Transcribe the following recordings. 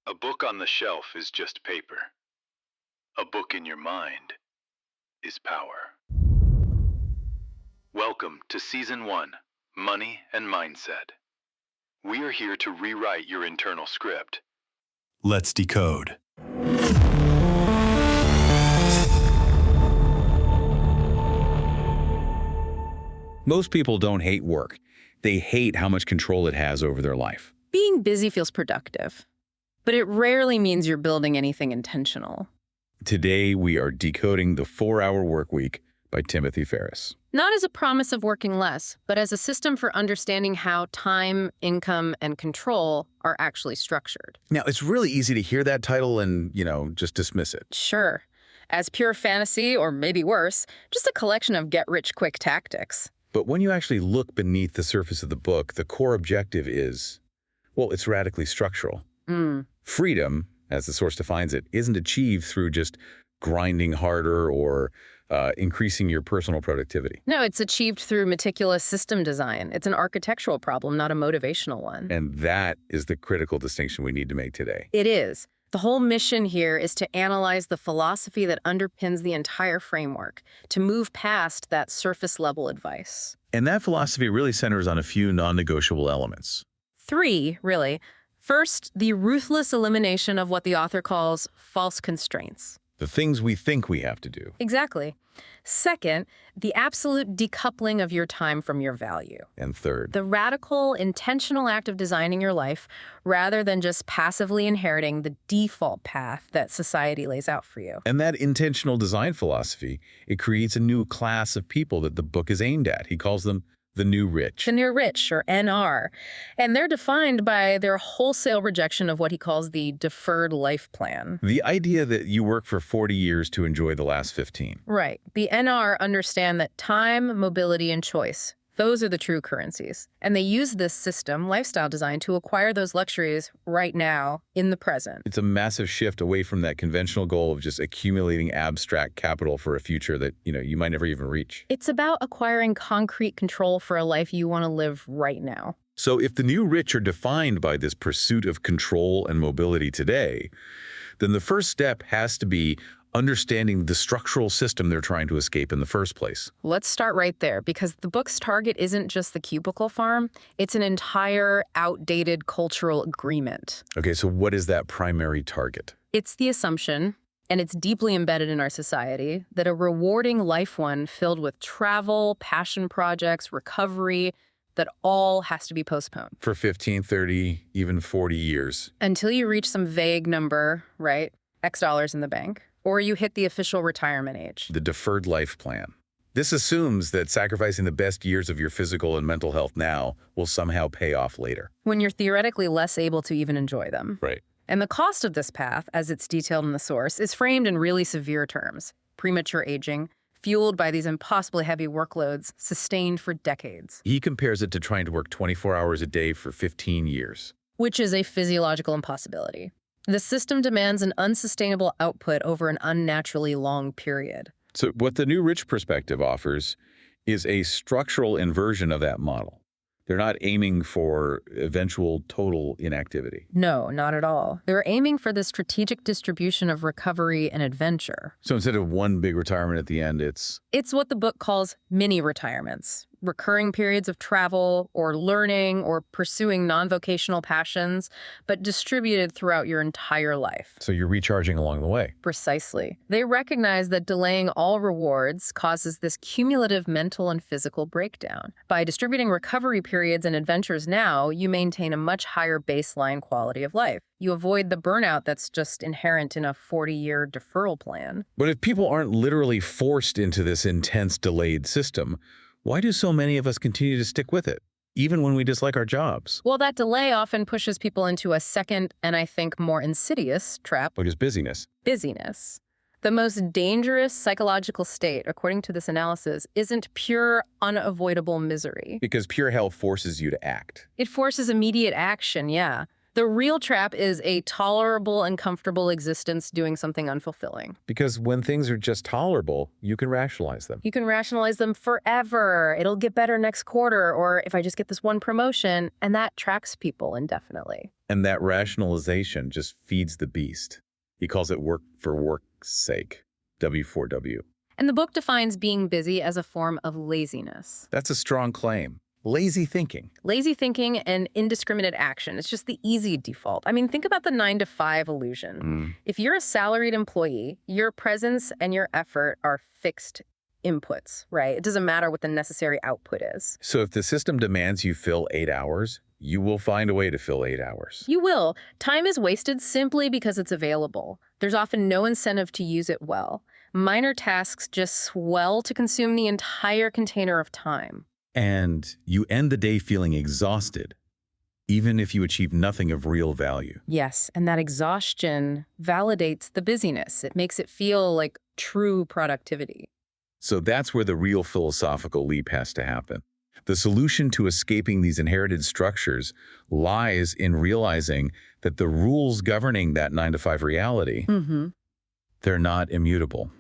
A book on the shelf is just paper. A book in your mind is power. Welcome to Season 1, Money and Mindset. We are here to rewrite your internal script. Let's decode. Most people don't hate work. They hate how much control it has over their life. Being busy feels productive, but it rarely means you're building anything intentional. Today, we are decoding the 4-Hour Workweek by Timothy Ferriss. Not as a promise of working less, but as a system for understanding how time, income, and control are actually structured. Now, it's really easy to hear that title and, just dismiss it. Sure. As pure fantasy, or maybe worse, just a collection of get-rich-quick tactics. But when you actually look beneath the surface of the book, the core objective is, it's radically structural. Freedom, as the source defines it, isn't achieved through just grinding harder or increasing your personal productivity. No, it's achieved through meticulous system design. It's an architectural problem, not a motivational one. And that is the critical distinction we need to make today. It is. The whole mission here is to analyze the philosophy that underpins the entire framework, to move past that surface-level advice. And that philosophy really centers on a few non-negotiable elements. 3, really. First, the ruthless elimination of what the author calls false constraints. The things we think we have to do. Exactly. Second, the absolute decoupling of your time from your value. And third, the radical, intentional act of designing your life rather than just passively inheriting the default path that society lays out for you. And that intentional design philosophy, it creates a new class of people that the book is aimed at. He calls them the new rich. The new rich, or NR. And they're defined by their wholesale rejection of what he calls the deferred life plan. The idea that you work for 40 years to enjoy the last 15. Right. The NR understand that time, mobility, and choice, those are the true currencies. And they use this system, lifestyle design, to acquire those luxuries right now, in the present. It's a massive shift away from that conventional goal of just accumulating abstract capital for a future that, you might never even reach. It's about acquiring concrete control for a life you want to live right now. So if the new rich are defined by this pursuit of control and mobility today, then the first step has to be understanding the structural system they're trying to escape in the first place. Let's start right there, because the book's target isn't just the cubicle farm. It's an entire outdated cultural agreement. Okay, so what is that primary target? It's the assumption, and it's deeply embedded in our society, that a rewarding life one filled with travel, passion projects, recovery, that all has to be postponed. For 15, 30, even 40 years. Until you reach some vague number, right? X dollars in the bank. Or you hit the official retirement age. The deferred life plan. This assumes that sacrificing the best years of your physical and mental health now will somehow pay off later. When you're theoretically less able to even enjoy them. Right. And the cost of this path, as it's detailed in the source, is framed in really severe terms. Premature aging, fueled by these impossibly heavy workloads, sustained for decades. He compares it to trying to work 24 hours a day for 15 years. Which is a physiological impossibility. The system demands an unsustainable output over an unnaturally long period. So what the New Rich perspective offers is a structural inversion of that model. They're not aiming for eventual total inactivity. No, not at all. They're aiming for the strategic distribution of recovery and adventure. So instead of one big retirement at the end, it's what the book calls mini retirements. Recurring periods of travel or learning or pursuing non-vocational passions, but distributed throughout your entire life. So you're recharging along the way. Precisely. They recognize that delaying all rewards causes this cumulative mental and physical breakdown. By distributing recovery periods and adventures now, you maintain a much higher baseline quality of life. You avoid the burnout that's just inherent in a 40-year deferral plan. But if people aren't literally forced into this intense delayed system, why do so many of us continue to stick with it, even when we dislike our jobs? Well, that delay often pushes people into a second, and I think more insidious, trap. Which is busyness. Busyness. The most dangerous psychological state, according to this analysis, isn't pure, unavoidable misery. Because pure hell forces you to act. It forces immediate action, yeah. The real trap is a tolerable and comfortable existence doing something unfulfilling. Because when things are just tolerable, you can rationalize them. You can rationalize them forever. It'll get better next quarter, or if I just get this one promotion, and that tracks people indefinitely. And that rationalization just feeds the beast. He calls it work for work's sake, W4W. And the book defines being busy as a form of laziness. That's a strong claim. Lazy thinking. Lazy thinking and indiscriminate action. It's just the easy default. I mean, think about the 9-to-5 illusion. If you're a salaried employee, your presence and your effort are fixed inputs, right? It doesn't matter what the necessary output is. So if the system demands you fill 8 hours, you will find a way to fill 8 hours. You will. Time is wasted simply because it's available. There's often no incentive to use it well. Minor tasks just swell to consume the entire container of time. And you end the day feeling exhausted, even if you achieve nothing of real value. Yes, and that exhaustion validates the busyness. It makes it feel like true productivity. So that's where the real philosophical leap has to happen. The solution to escaping these inherited structures lies in realizing that the rules governing that 9-to-5 reality, they're not immutable.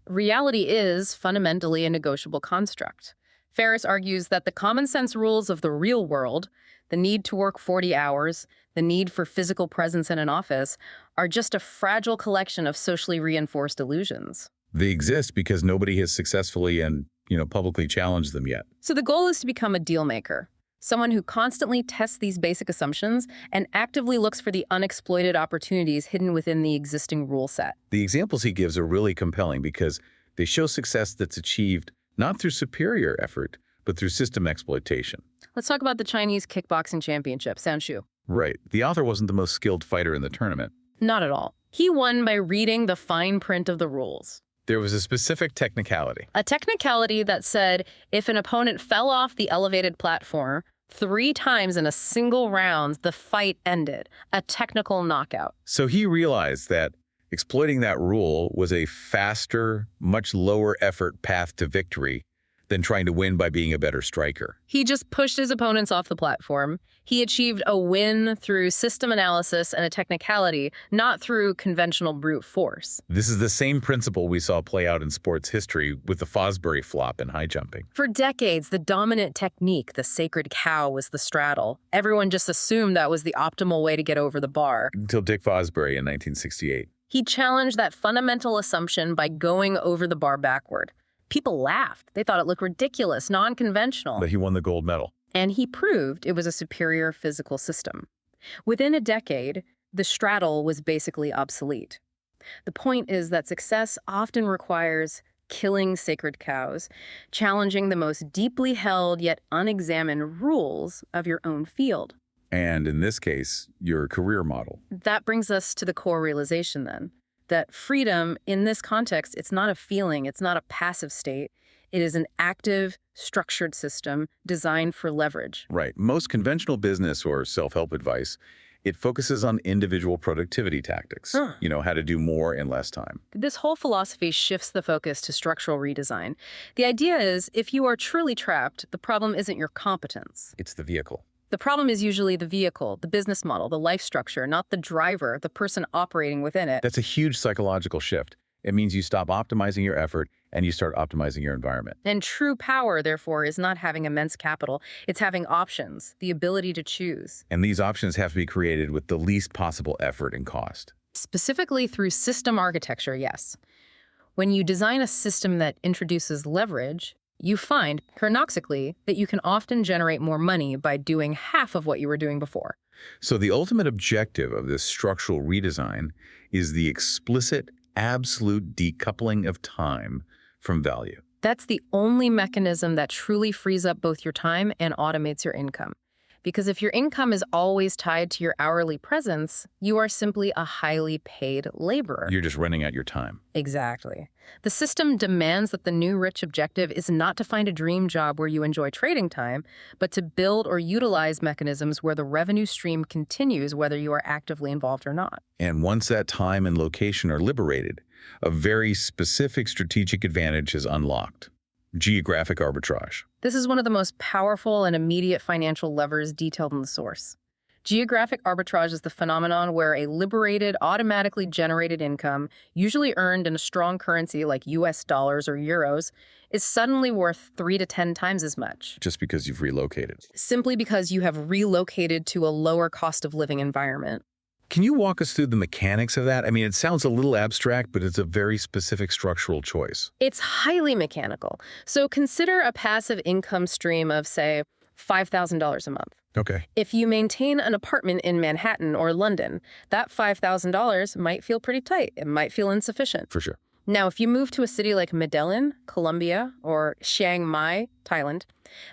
Reality is fundamentally a negotiable construct. Ferriss argues that the common sense rules of the real world, the need to work 40 hours, the need for physical presence in an office, are just a fragile collection of socially reinforced illusions. They exist because nobody has successfully and, publicly challenged them yet. So the goal is to become a deal maker, someone who constantly tests these basic assumptions and actively looks for the unexploited opportunities hidden within the existing rule set. The examples he gives are really compelling because they show success that's achieved not through superior effort, but through system exploitation. Let's talk about the Chinese kickboxing championship, Sanshu. Right. The author wasn't the most skilled fighter in the tournament. Not at all. He won by reading the fine print of the rules. There was a specific technicality. A technicality that said if an opponent fell off the elevated platform 3 times in a single round, the fight ended. A technical knockout. So he realized that exploiting that rule was a faster, much lower effort path to victory than trying to win by being a better striker. He just pushed his opponents off the platform. He achieved a win through system analysis and a technicality, not through conventional brute force. This is the same principle we saw play out in sports history with the Fosbury flop in high jumping. For decades, the dominant technique, the sacred cow, was the straddle. Everyone just assumed that was the optimal way to get over the bar. Until Dick Fosbury in 1968. He challenged that fundamental assumption by going over the bar backward. People laughed. They thought it looked ridiculous, non-conventional. But he won the gold medal. And he proved it was a superior physical system. Within a decade, the straddle was basically obsolete. The point is that success often requires killing sacred cows, challenging the most deeply held yet unexamined rules of your own field. And in this case, your career model. That brings us to the core realization then, that freedom in this context, it's not a feeling, it's not a passive state. It is an active, structured system designed for leverage. Right. Most conventional business or self-help advice, it focuses on individual productivity tactics. How to do more in less time. This whole philosophy shifts the focus to structural redesign. The idea is, if you are truly trapped, the problem isn't your competence. It's the vehicle. The problem is usually the vehicle, the business model, the life structure, not the driver, the person operating within it. That's a huge psychological shift. It means you stop optimizing your effort and you start optimizing your environment. And true power, therefore, is not having immense capital. It's having options, the ability to choose. And these options have to be created with the least possible effort and cost. Specifically through system architecture, yes. When you design a system that introduces leverage, you find, paradoxically, that you can often generate more money by doing half of what you were doing before. So the ultimate objective of this structural redesign is the explicit, absolute decoupling of time from value. That's the only mechanism that truly frees up both your time and automates your income. Because if your income is always tied to your hourly presence, you are simply a highly paid laborer. You're just running out your time. Exactly. The system demands that the new rich objective is not to find a dream job where you enjoy trading time, but to build or utilize mechanisms where the revenue stream continues whether you are actively involved or not. And once that time and location are liberated, a very specific strategic advantage is unlocked. Geographic arbitrage. This is one of the most powerful and immediate financial levers detailed in the source. Geographic arbitrage is the phenomenon where a liberated, automatically generated income, usually earned in a strong currency like US dollars or euros, is suddenly worth 3 to 10 times as much. Just because you've relocated. Simply because you have relocated to a lower cost of living environment. Can you walk us through the mechanics of that? I mean, it sounds a little abstract, but it's a very specific structural choice. It's highly mechanical. So consider a passive income stream of, say, $5,000 a month. Okay. If you maintain an apartment in Manhattan or London, that $5,000 might feel pretty tight. It might feel insufficient. For sure. Now, if you move to a city like Medellin, Colombia, or Chiang Mai, Thailand,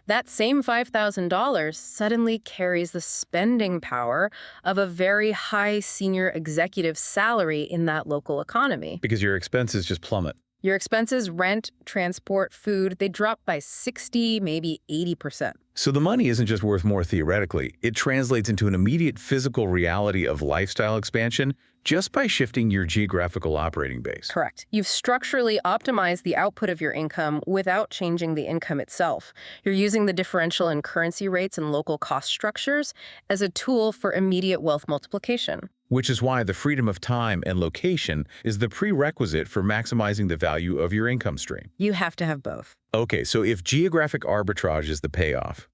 that same $5,000 suddenly carries the spending power of a very high senior executive salary in that local economy. Because your expenses just plummet. Your expenses, rent, transport, food, they drop by 60, maybe 80%. So the money isn't just worth more theoretically. It translates into an immediate physical reality of lifestyle expansion just by shifting your geographical operating base. Correct. You've structurally optimized the output of your income without changing the income itself. You're using the differential in currency rates and local cost structures as a tool for immediate wealth multiplication. Which is why the freedom of time and location is the prerequisite for maximizing the value of your income stream. You have to have both. Okay, so if geographic arbitrage is the payoff,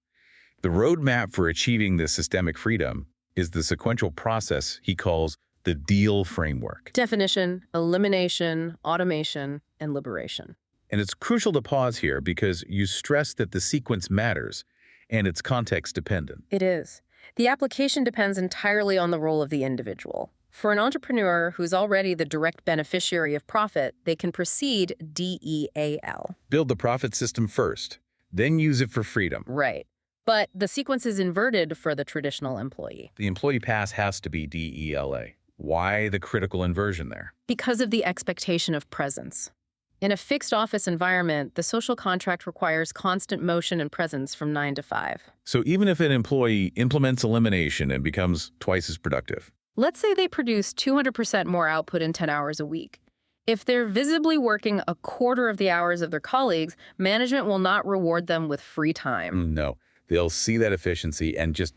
the roadmap for achieving this systemic freedom is the sequential process he calls the deal framework. Definition, elimination, automation, and liberation. And it's crucial to pause here because you stress that the sequence matters and it's context dependent. It is. The application depends entirely on the role of the individual. For an entrepreneur who's already the direct beneficiary of profit, they can proceed DEAL. Build the profit system first, then use it for freedom. Right. But the sequence is inverted for the traditional employee. The employee pass has to be DELA. Why the critical inversion there? Because of the expectation of presence. In a fixed office environment, the social contract requires constant motion and presence from 9 to 5. So even if an employee implements elimination and becomes twice as productive, let's say they produce 200% more output in 10 hours a week. If they're visibly working a quarter of the hours of their colleagues, management will not reward them with free time. no. They'll see that efficiency and just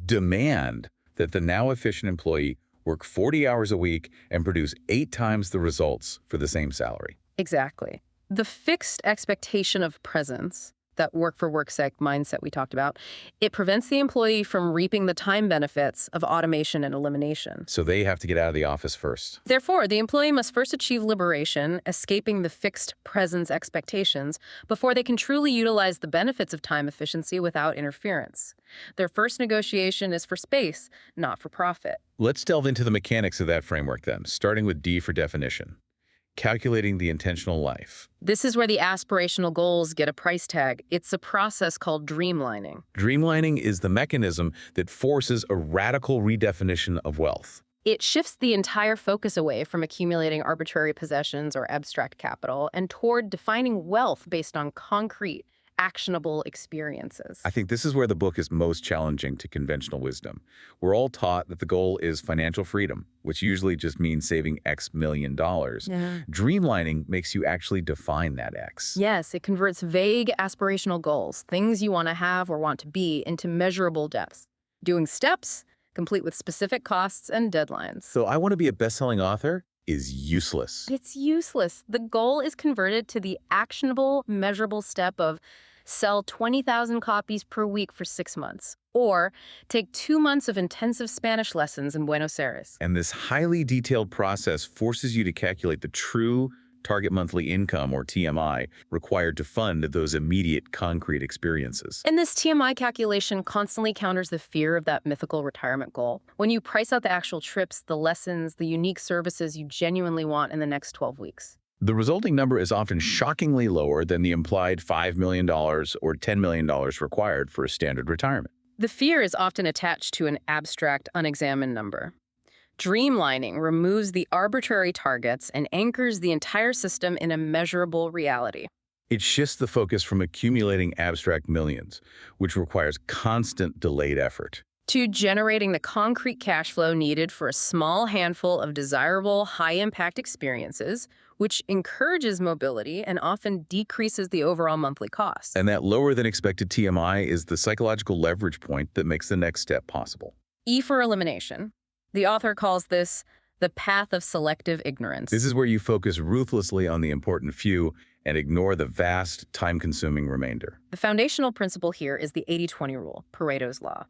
demand that the now efficient employee work 40 hours a week and produce 8 times the results for the same salary. Exactly. The fixed expectation of presence, that work for work's sake mindset we talked about, it prevents the employee from reaping the time benefits of automation and elimination. So they have to get out of the office first. Therefore, the employee must first achieve liberation, escaping the fixed presence expectations, before they can truly utilize the benefits of time efficiency without interference. Their first negotiation is for space, not for profit. Let's delve into the mechanics of that framework then, starting with D for definition. Calculating the intentional life. This is where the aspirational goals get a price tag. It's a process called dreamlining. Dreamlining is the mechanism that forces a radical redefinition of wealth. It shifts the entire focus away from accumulating arbitrary possessions or abstract capital and toward defining wealth based on concrete, actionable experiences. I think this is where the book is most challenging to conventional wisdom. We're all taught that the goal is financial freedom, which usually just means saving X million dollars. Yeah. Dreamlining makes you actually define that X. Yes, it converts vague aspirational goals, things you want to have or want to be, into measurable depths. Doing steps, complete with specific costs and deadlines. So I want to be a best-selling author is useless. It's useless. The goal is converted to the actionable, measurable step of sell 20,000 copies per week for 6 months, or take 2 months of intensive Spanish lessons in Buenos Aires. And this highly detailed process forces you to calculate the true target monthly income, or TMI, required to fund those immediate concrete experiences. And this TMI calculation constantly counters the fear of that mythical retirement goal. When you price out the actual trips, the lessons, the unique services you genuinely want in the next 12 weeks. The resulting number is often shockingly lower than the implied $5 million or $10 million required for a standard retirement. The fear is often attached to an abstract, unexamined number. Dreamlining removes the arbitrary targets and anchors the entire system in a measurable reality. It shifts the focus from accumulating abstract millions, which requires constant delayed effort, to generating the concrete cash flow needed for a small handful of desirable, high-impact experiences, which encourages mobility and often decreases the overall monthly cost. And that lower than expected TMI is the psychological leverage point that makes the next step possible. E for elimination. The author calls this the path of selective ignorance. This is where you focus ruthlessly on the important few and ignore the vast, time-consuming remainder. The foundational principle here is the 80-20 rule, Pareto's law.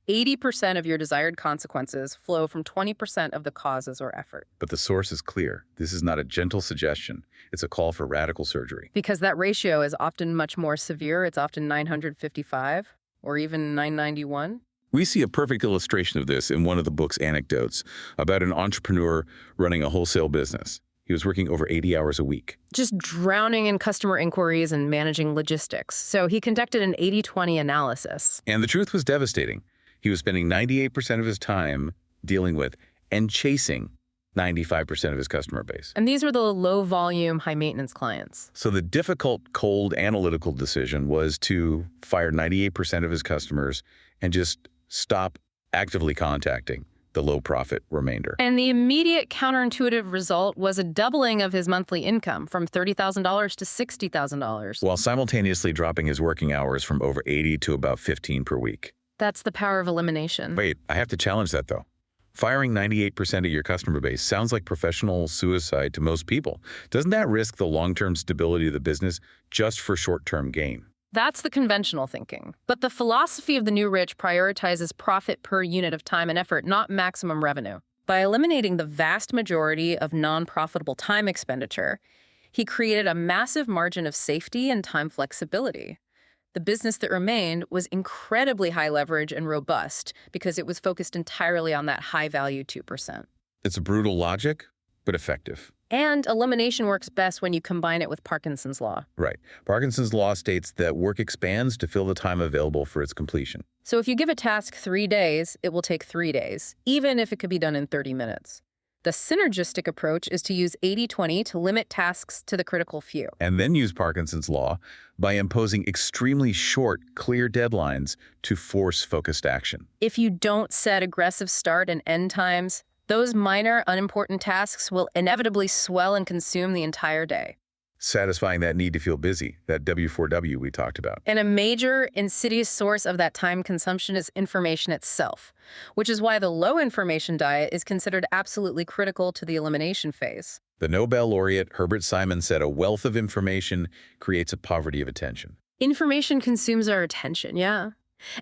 80% of your desired consequences flow from 20% of the causes or effort. But the source is clear. This is not a gentle suggestion. It's a call for radical surgery. Because that ratio is often much more severe. It's often 955 or even 991. We see a perfect illustration of this in one of the book's anecdotes about an entrepreneur running a wholesale business. He was working over 80 hours a week. Just drowning in customer inquiries and managing logistics. So he conducted an 80-20 analysis. And the truth was devastating. He was spending 98% of his time dealing with and chasing 95% of his customer base. And these were the low-volume, high-maintenance clients. So the difficult, cold, analytical decision was to fire 98% of his customers and just stop actively contacting the low-profit remainder. And the immediate counterintuitive result was a doubling of his monthly income from $30,000 to $60,000. While simultaneously dropping his working hours from over 80 to about 15 per week. That's the power of elimination. Wait, I have to challenge that, though. Firing 98% of your customer base sounds like professional suicide to most people. Doesn't that risk the long-term stability of the business just for short-term gain? That's the conventional thinking. But the philosophy of the New Rich prioritizes profit per unit of time and effort, not maximum revenue. By eliminating the vast majority of non-profitable time expenditure, he created a massive margin of safety and time flexibility. The business that remained was incredibly high leverage and robust because it was focused entirely on that high-value 2%. It's a brutal logic, but effective. And elimination works best when you combine it with Parkinson's law. Right. Parkinson's law states that work expands to fill the time available for its completion. So if you give a task 3 days, it will take 3 days, even if it could be done in 30 minutes. The synergistic approach is to use 80-20 to limit tasks to the critical few. And then use Parkinson's law by imposing extremely short, clear deadlines to force focused action. If you don't set aggressive start and end times, those minor, unimportant tasks will inevitably swell and consume the entire day. Satisfying that need to feel busy, that W4W we talked about. And a major, insidious source of that time consumption is information itself, which is why the low information diet is considered absolutely critical to the elimination phase. The Nobel laureate Herbert Simon said a wealth of information creates a poverty of attention. Information consumes our attention, yeah.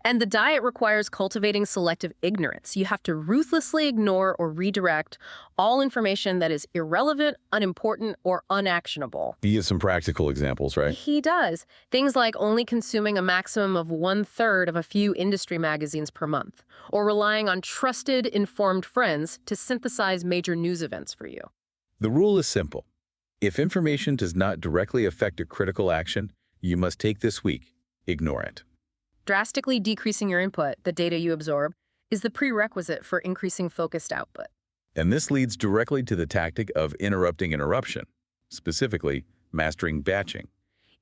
And the diet requires cultivating selective ignorance. You have to ruthlessly ignore or redirect all information that is irrelevant, unimportant, or unactionable. He gives some practical examples, right? He does. Things like only consuming a maximum of 1/3 of a few industry magazines per month, or relying on trusted, informed friends to synthesize major news events for you. The rule is simple. If information does not directly affect a critical action you must take this week, ignore it. Drastically decreasing your input, the data you absorb, is the prerequisite for increasing focused output. And this leads directly to the tactic of interrupting interruption, specifically mastering batching.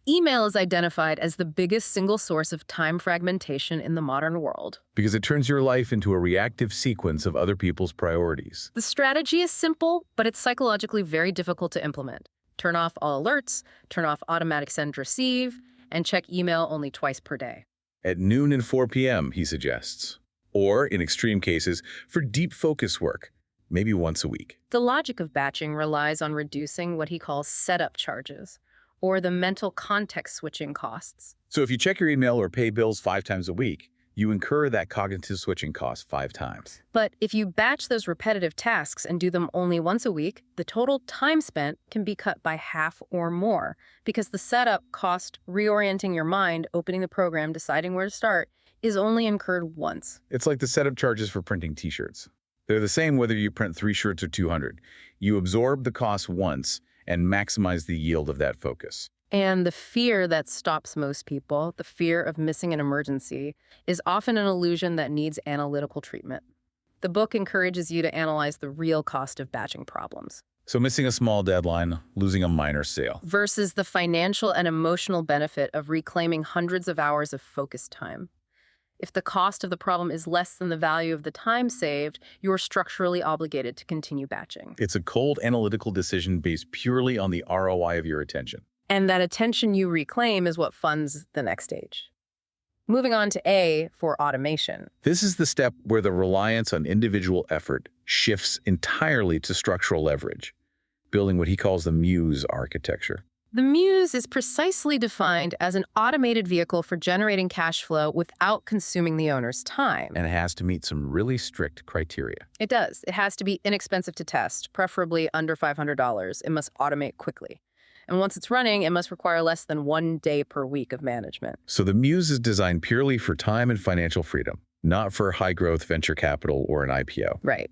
Email is identified as the biggest single source of time fragmentation in the modern world. Because it turns your life into a reactive sequence of other people's priorities. The strategy is simple, but it's psychologically very difficult to implement. Turn off all alerts, turn off automatic send receive, and check email only twice per day. At noon and 4 p.m., he suggests. Or, in extreme cases, for deep focus work, maybe once a week. The logic of batching relies on reducing what he calls setup charges, or the mental context switching costs. So if you check your email or pay bills 5 times a week, you incur that cognitive switching cost 5 times. But if you batch those repetitive tasks and do them only once a week, the total time spent can be cut by half or more, because the setup cost, reorienting your mind, opening the program, deciding where to start, is only incurred once. It's like the setup charges for printing t-shirts. They're the same whether you print 3 shirts or 200. You absorb the cost once and maximize the yield of that focus. And the fear that stops most people, the fear of missing an emergency, is often an illusion that needs analytical treatment. The book encourages you to analyze the real cost of batching problems. So missing a small deadline, losing a minor sale. Versus the financial and emotional benefit of reclaiming hundreds of hours of focused time. If the cost of the problem is less than the value of the time saved, you're structurally obligated to continue batching. It's a cold analytical decision based purely on the ROI of your attention. And that attention you reclaim is what funds the next stage. Moving on to A for automation. This is the step where the reliance on individual effort shifts entirely to structural leverage, building what he calls the Muse architecture. The Muse is precisely defined as an automated vehicle for generating cash flow without consuming the owner's time. And it has to meet some really strict criteria. It does. It has to be inexpensive to test, preferably under $500. It must automate quickly. And once it's running, it must require less than 1 day per week of management. So the Muse is designed purely for time and financial freedom, not for high-growth venture capital or an IPO. Right.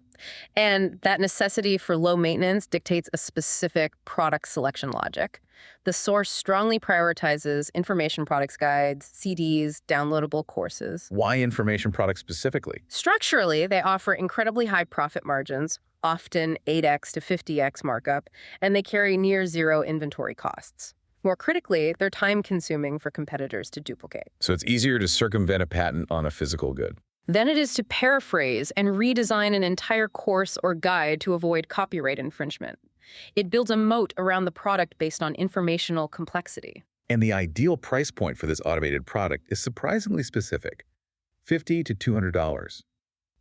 And that necessity for low maintenance dictates a specific product selection logic. The source strongly prioritizes information products guides, CDs, downloadable courses. Why information products specifically? Structurally, they offer incredibly high profit margins, often 8x to 50x markup, and they carry near zero inventory costs. More critically, they're time-consuming for competitors to duplicate. So it's easier to circumvent a patent on a physical good. Then it is to paraphrase and redesign an entire course or guide to avoid copyright infringement. It builds a moat around the product based on informational complexity. And the ideal price point for this automated product is surprisingly specific, $50 to $200.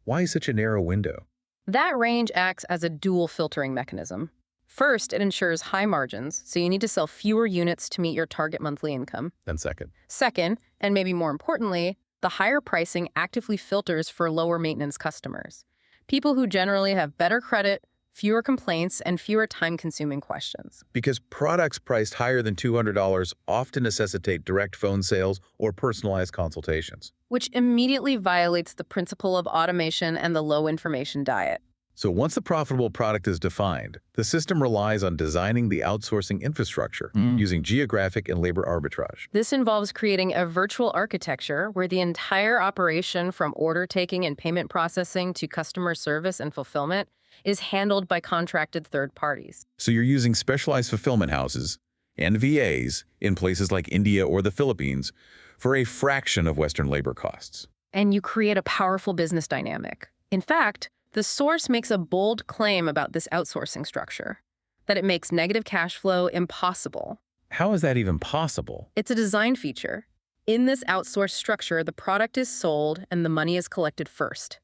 Why such a narrow window? That range acts as a dual filtering mechanism. First, it ensures high margins, so you need to sell fewer units to meet your target monthly income. Then second. Second, and maybe more importantly, the higher pricing actively filters for lower maintenance customers. People who generally have better credit, fewer complaints, and fewer time-consuming questions. Because products priced higher than $200 often necessitate direct phone sales or personalized consultations. Which immediately violates the principle of automation and the low information diet. So once the profitable product is defined, the system relies on designing the outsourcing infrastructure using geographic and labor arbitrage. This involves creating a virtual architecture where the entire operation from order taking and payment processing to customer service and fulfillment is handled by contracted third parties. So you're using specialized fulfillment houses and VAs in places like India or the Philippines for a fraction of Western labor costs. And you create a powerful business dynamic. In fact, the source makes a bold claim about this outsourcing structure, that it makes negative cash flow impossible. How is that even possible? It's a design feature. In this outsourced structure, the product is sold and the money is collected first.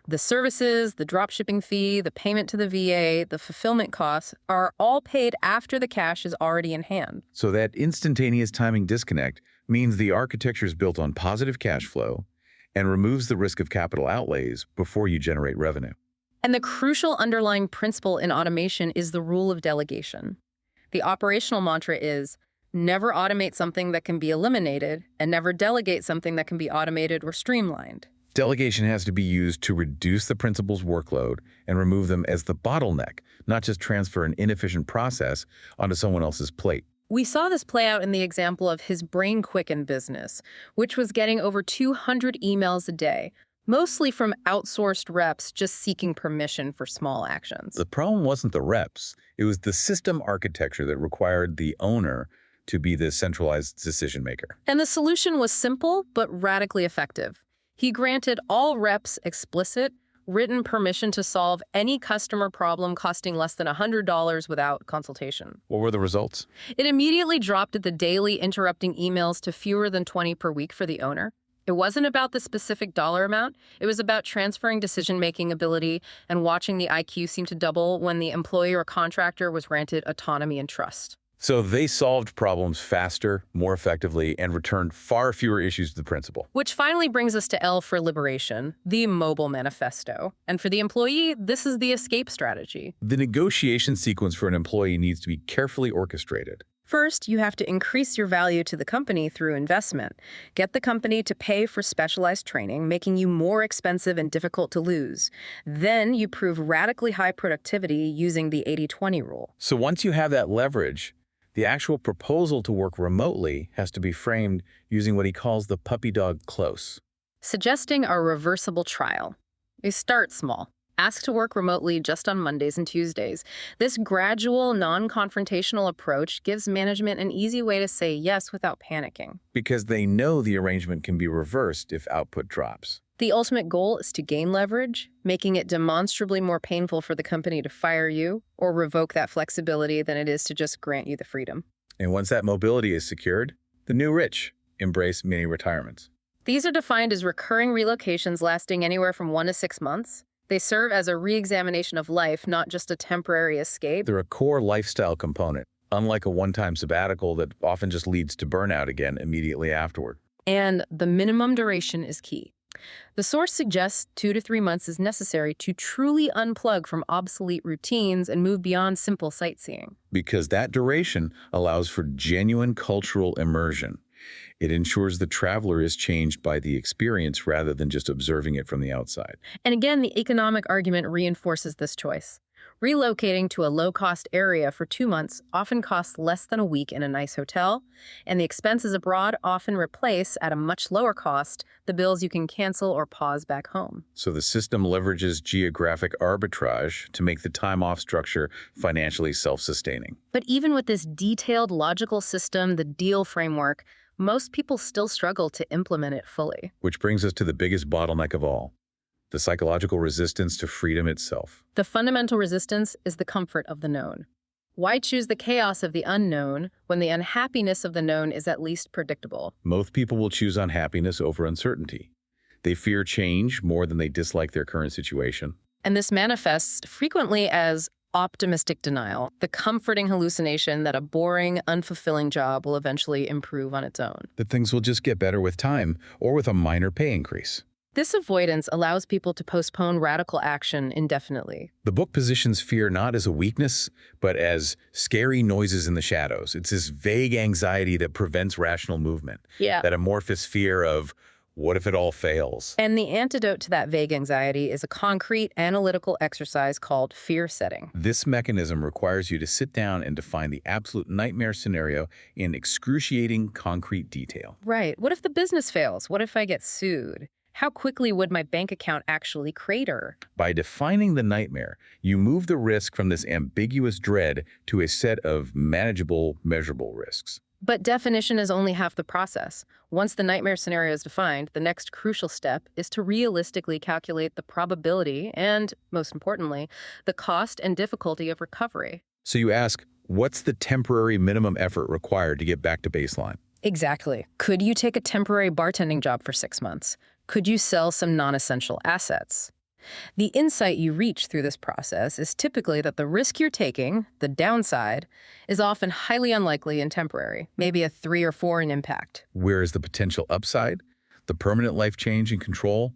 The services, the dropshipping fee, the payment to the VA, the fulfillment costs are all paid after the cash is already in hand. So that instantaneous timing disconnect means the architecture is built on positive cash flow and removes the risk of capital outlays before you generate revenue. And the crucial underlying principle in automation is the rule of delegation. The operational mantra is, never automate something that can be eliminated, and never delegate something that can be automated or streamlined. Delegation has to be used to reduce the principal's workload and remove them as the bottleneck, not just transfer an inefficient process onto someone else's plate. We saw this play out in the example of his Brain Quicken business, which was getting over 200 emails a day, mostly from outsourced reps just seeking permission for small actions. The problem wasn't the reps. It was the system architecture that required the owner to be the centralized decision maker. And the solution was simple but radically effective. He granted all reps explicit, written permission to solve any customer problem costing less than $100 without consultation. What were the results? It immediately dropped the daily interrupting emails to fewer than 20 per week for the owner. It wasn't about the specific dollar amount. It was about transferring decision-making ability and watching the IQ seem to double when the employee or contractor was granted autonomy and trust. So they solved problems faster, more effectively, and returned far fewer issues to the principal. Which finally brings us to L for liberation, the mobile manifesto. And for the employee, this is the escape strategy. The negotiation sequence for an employee needs to be carefully orchestrated. First, you have to increase your value to the company through investment. Get the company to pay for specialized training, making you more expensive and difficult to lose. Then you prove radically high productivity using the 80-20 rule. So once you have that leverage, the actual proposal to work remotely has to be framed using what he calls the puppy dog close. Suggesting a reversible trial. You start small. Ask to work remotely just on Mondays and Tuesdays. This gradual, non-confrontational approach gives management an easy way to say yes without panicking. Because they know the arrangement can be reversed if output drops. The ultimate goal is to gain leverage, making it demonstrably more painful for the company to fire you or revoke that flexibility than it is to just grant you the freedom. And once that mobility is secured, the new rich embrace mini retirements. These are defined as recurring relocations lasting anywhere from 1 to 6 months. They serve as a re-examination of life, not just a temporary escape. They're a core lifestyle component, unlike a one-time sabbatical that often just leads to burnout again immediately afterward. And the minimum duration is key. The source suggests 2 to 3 months is necessary to truly unplug from obsolete routines and move beyond simple sightseeing. Because that duration allows for genuine cultural immersion. It ensures the traveler is changed by the experience rather than just observing it from the outside. And again, the economic argument reinforces this choice. Relocating to a low-cost area for 2 months often costs less than a week in a nice hotel, and the expenses abroad often replace, at a much lower cost, the bills you can cancel or pause back home. So the system leverages geographic arbitrage to make the time-off structure financially self-sustaining. But even with this detailed logical system, the deal framework, most people still struggle to implement it fully. Which brings us to the biggest bottleneck of all, the psychological resistance to freedom itself. The fundamental resistance is the comfort of the known. Why choose the chaos of the unknown when the unhappiness of the known is at least predictable? Most people will choose unhappiness over uncertainty. They fear change more than they dislike their current situation. And this manifests frequently as optimistic denial, the comforting hallucination that a boring, unfulfilling job will eventually improve on its own. That things will just get better with time or with a minor pay increase. This avoidance allows people to postpone radical action indefinitely. The book positions fear not as a weakness, but as scary noises in the shadows. It's this vague anxiety that prevents rational movement. That amorphous fear of, what if it all fails? And the antidote to that vague anxiety is a concrete analytical exercise called fear setting. This mechanism requires you to sit down and define the absolute nightmare scenario in excruciating concrete detail. Right. What if the business fails? What if I get sued? How quickly would my bank account actually crater? By defining the nightmare, you move the risk from this ambiguous dread to a set of manageable, measurable risks. But definition is only half the process. Once the nightmare scenario is defined, the next crucial step is to realistically calculate the probability and, most importantly, the cost and difficulty of recovery. So you ask, what's the temporary minimum effort required to get back to baseline? Exactly. Could you take a temporary bartending job for 6 months? Could you sell some non-essential assets? The insight you reach through this process is typically that the risk you're taking, the downside, is often highly unlikely and temporary, maybe a 3 or 4 in impact. Whereas the potential upside, the permanent life change and control,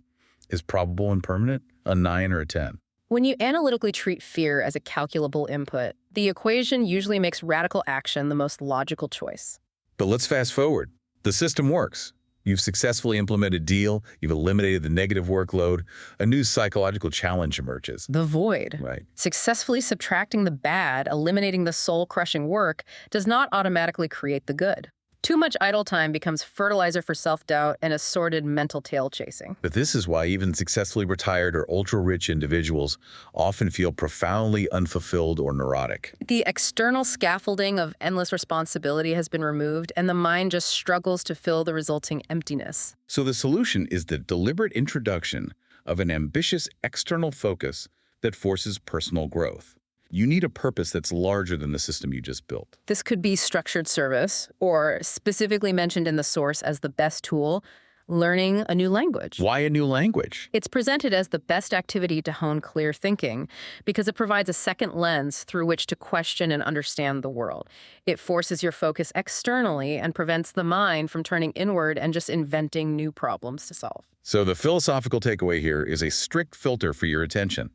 is probable and permanent, a 9 or a 10. When you analytically treat fear as a calculable input, the equation usually makes radical action the most logical choice. But let's fast forward. The system works. You've successfully implemented a deal, you've eliminated the negative workload, a new psychological challenge emerges. The void. Right. Successfully subtracting the bad, eliminating the soul-crushing work, does not automatically create the good. Too much idle time becomes fertilizer for self-doubt and assorted mental tail-chasing. But this is why even successfully retired or ultra-rich individuals often feel profoundly unfulfilled or neurotic. The external scaffolding of endless responsibility has been removed, and the mind just struggles to fill the resulting emptiness. So the solution is the deliberate introduction of an ambitious external focus that forces personal growth. You need a purpose that's larger than the system you just built. This could be structured service, or specifically mentioned in the source as the best tool, learning a new language. Why a new language? It's presented as the best activity to hone clear thinking because it provides a second lens through which to question and understand the world. It forces your focus externally and prevents the mind from turning inward and just inventing new problems to solve. So the philosophical takeaway here is a strict filter for your attention.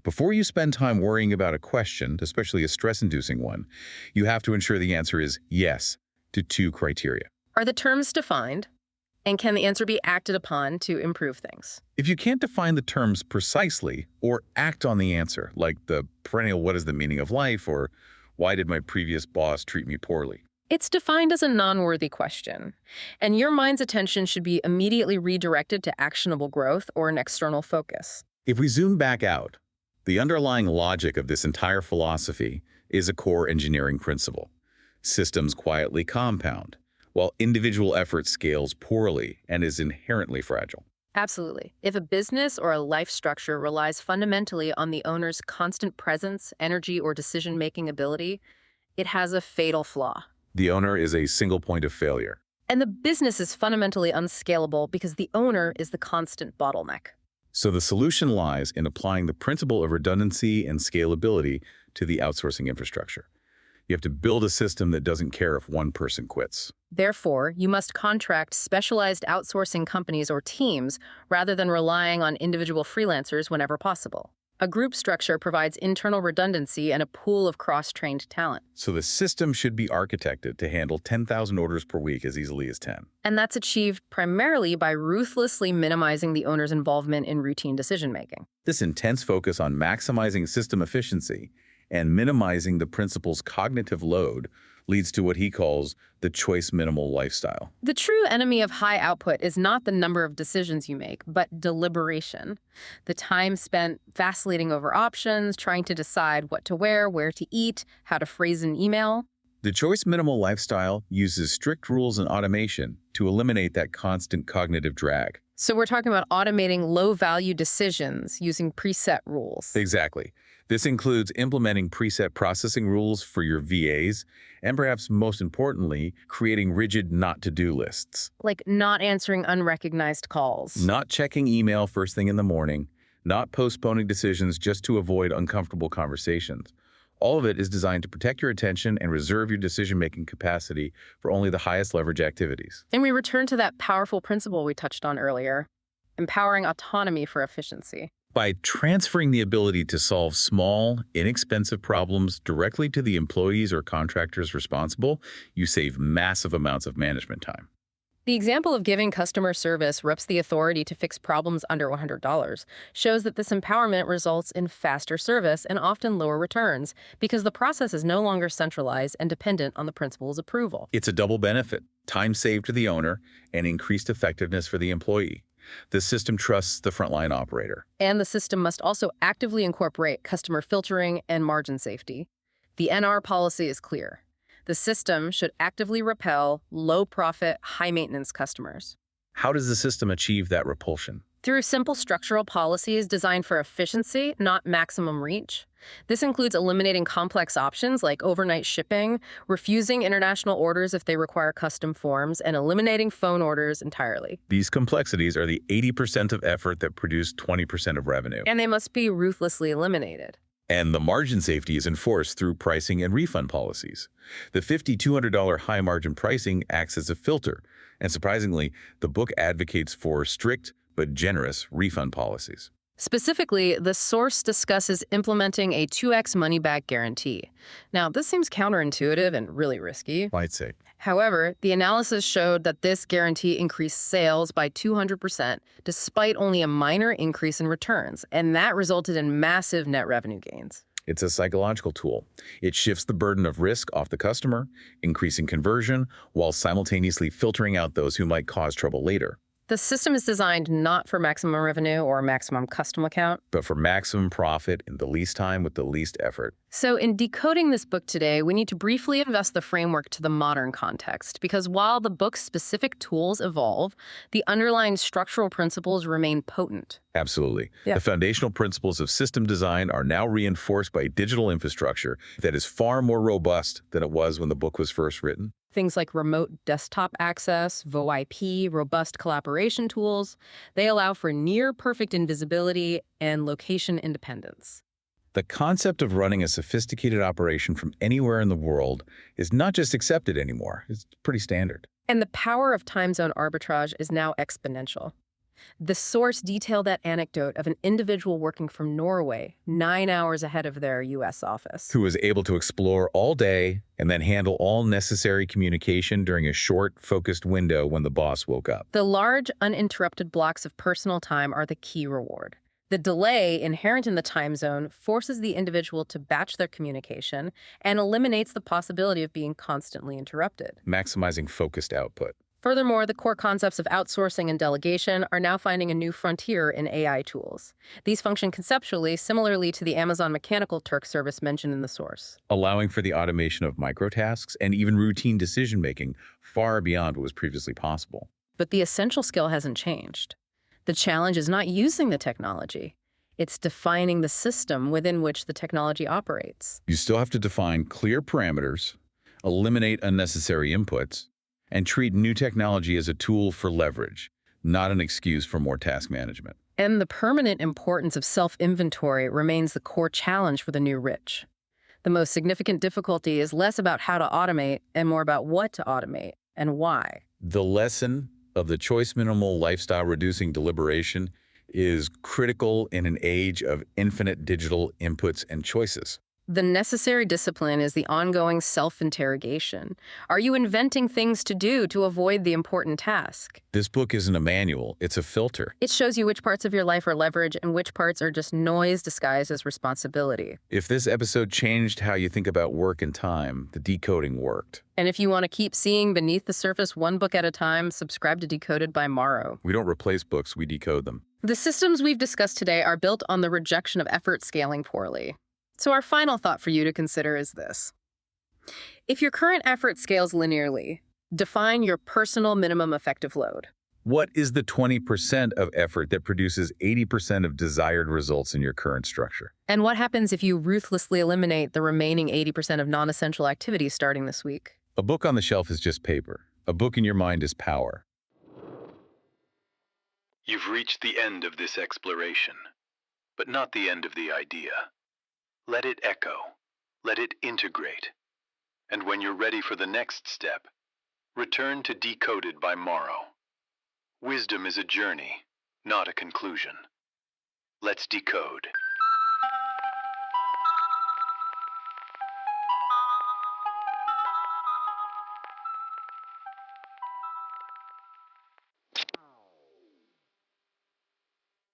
Before you spend time worrying about a question, especially a stress-inducing one, you have to ensure the answer is yes to 2 criteria. Are the terms defined? And can the answer be acted upon to improve things? If you can't define the terms precisely or act on the answer, like the perennial "what is the meaning of life" or "why did my previous boss treat me poorly?" It's defined as a non-worthy question, and your mind's attention should be immediately redirected to actionable growth or an external focus. If we zoom back out, the underlying logic of this entire philosophy is a core engineering principle. Systems quietly compound, while individual effort scales poorly and is inherently fragile. Absolutely. If a business or a life structure relies fundamentally on the owner's constant presence, energy, or decision-making ability, it has a fatal flaw. The owner is a single point of failure. And the business is fundamentally unscalable because the owner is the constant bottleneck. So the solution lies in applying the principle of redundancy and scalability to the outsourcing infrastructure. You have to build a system that doesn't care if one person quits. Therefore, you must contract specialized outsourcing companies or teams rather than relying on individual freelancers whenever possible. A group structure provides internal redundancy and a pool of cross-trained talent. So the system should be architected to handle 10,000 orders per week as easily as 10. And that's achieved primarily by ruthlessly minimizing the owner's involvement in routine decision-making. This intense focus on maximizing system efficiency and minimizing the principal's cognitive load leads to what he calls the choice minimal lifestyle. The true enemy of high output is not the number of decisions you make, but deliberation. The time spent vacillating over options, trying to decide what to wear, where to eat, how to phrase an email. The choice minimal lifestyle uses strict rules and automation to eliminate that constant cognitive drag. So we're talking about automating low-value decisions using preset rules. Exactly. This includes implementing preset processing rules for your VAs, and perhaps most importantly, creating rigid not-to-do lists. Like not answering unrecognized calls. Not checking email first thing in the morning, not postponing decisions just to avoid uncomfortable conversations. All of it is designed to protect your attention and reserve your decision-making capacity for only the highest leverage activities. And we return to that powerful principle we touched on earlier, empowering autonomy for efficiency. By transferring the ability to solve small, inexpensive problems directly to the employees or contractors responsible, you save massive amounts of management time. The example of giving customer service reps the authority to fix problems under $100 shows that this empowerment results in faster service and often lower returns because the process is no longer centralized and dependent on the principal's approval. It's a double benefit: time saved to the owner and increased effectiveness for the employee. The system trusts the frontline operator. And the system must also actively incorporate customer filtering and margin safety. The NR policy is clear. The system should actively repel low-profit, high-maintenance customers. How does the system achieve that repulsion? Through simple structural policies designed for efficiency, not maximum reach. This includes eliminating complex options like overnight shipping, refusing international orders if they require custom forms, and eliminating phone orders entirely. These complexities are the 80% of effort that produce 20% of revenue. And they must be ruthlessly eliminated. And the margin safety is enforced through pricing and refund policies. The $5,200 high-margin pricing acts as a filter, and surprisingly, the book advocates for strict but generous refund policies. Specifically, the source discusses implementing a 2x money-back guarantee. Now, this seems counterintuitive and really risky. I'd say. However, the analysis showed that this guarantee increased sales by 200% despite only a minor increase in returns, and that resulted in massive net revenue gains. It's a psychological tool. It shifts the burden of risk off the customer, increasing conversion, while simultaneously filtering out those who might cause trouble later. The system is designed not for maximum revenue or maximum custom account, but for maximum profit in the least time with the least effort. So in decoding this book today, we need to briefly invest the framework to the modern context, because while the book's specific tools evolve, the underlying structural principles remain potent. Absolutely. Yeah. The foundational principles of system design are now reinforced by digital infrastructure that is far more robust than it was when the book was first written. Things like remote desktop access, VoIP, robust collaboration tools, they allow for near-perfect invisibility and location independence. The concept of running a sophisticated operation from anywhere in the world is not just accepted anymore, it's pretty standard. And the power of time zone arbitrage is now exponential. The source detailed that anecdote of an individual working from Norway 9 hours ahead of their U.S. office. Who was able to explore all day and then handle all necessary communication during a short, focused window when the boss woke up. The large, uninterrupted blocks of personal time are the key reward. The delay inherent in the time zone forces the individual to batch their communication and eliminates the possibility of being constantly interrupted. Maximizing focused output. Furthermore, the core concepts of outsourcing and delegation are now finding a new frontier in AI tools. These function conceptually similarly to the Amazon Mechanical Turk service mentioned in the source, allowing for the automation of microtasks and even routine decision-making far beyond what was previously possible. But the essential skill hasn't changed. The challenge is not using the technology. It's defining the system within which the technology operates. You still have to define clear parameters, eliminate unnecessary inputs, and treat new technology as a tool for leverage, not an excuse for more task management. And the permanent importance of self-inventory remains the core challenge for the new rich. The most significant difficulty is less about how to automate and more about what to automate and why. The lesson of the choice minimal lifestyle reducing deliberation is critical in an age of infinite digital inputs and choices. The necessary discipline is the ongoing self-interrogation. Are you inventing things to do to avoid the important task? This book isn't a manual, it's a filter. It shows you which parts of your life are leverage and which parts are just noise disguised as responsibility. If this episode changed how you think about work and time, the decoding worked. And if you want to keep seeing beneath the surface one book at a time, subscribe to Decoded by Morrow. We don't replace books, we decode them. The systems we've discussed today are built on the rejection of effort scaling poorly. So our final thought for you to consider is this. If your current effort scales linearly, define your personal minimum effective load. What is the 20% of effort that produces 80% of desired results in your current structure? And what happens if you ruthlessly eliminate the remaining 80% of non-essential activities starting this week? A book on the shelf is just paper. A book in your mind is power. You've reached the end of this exploration, but not the end of the idea. Let it echo. Let it integrate. And when you're ready for the next step, return to Decoded by Morrow. Wisdom is a journey, not a conclusion. Let's decode.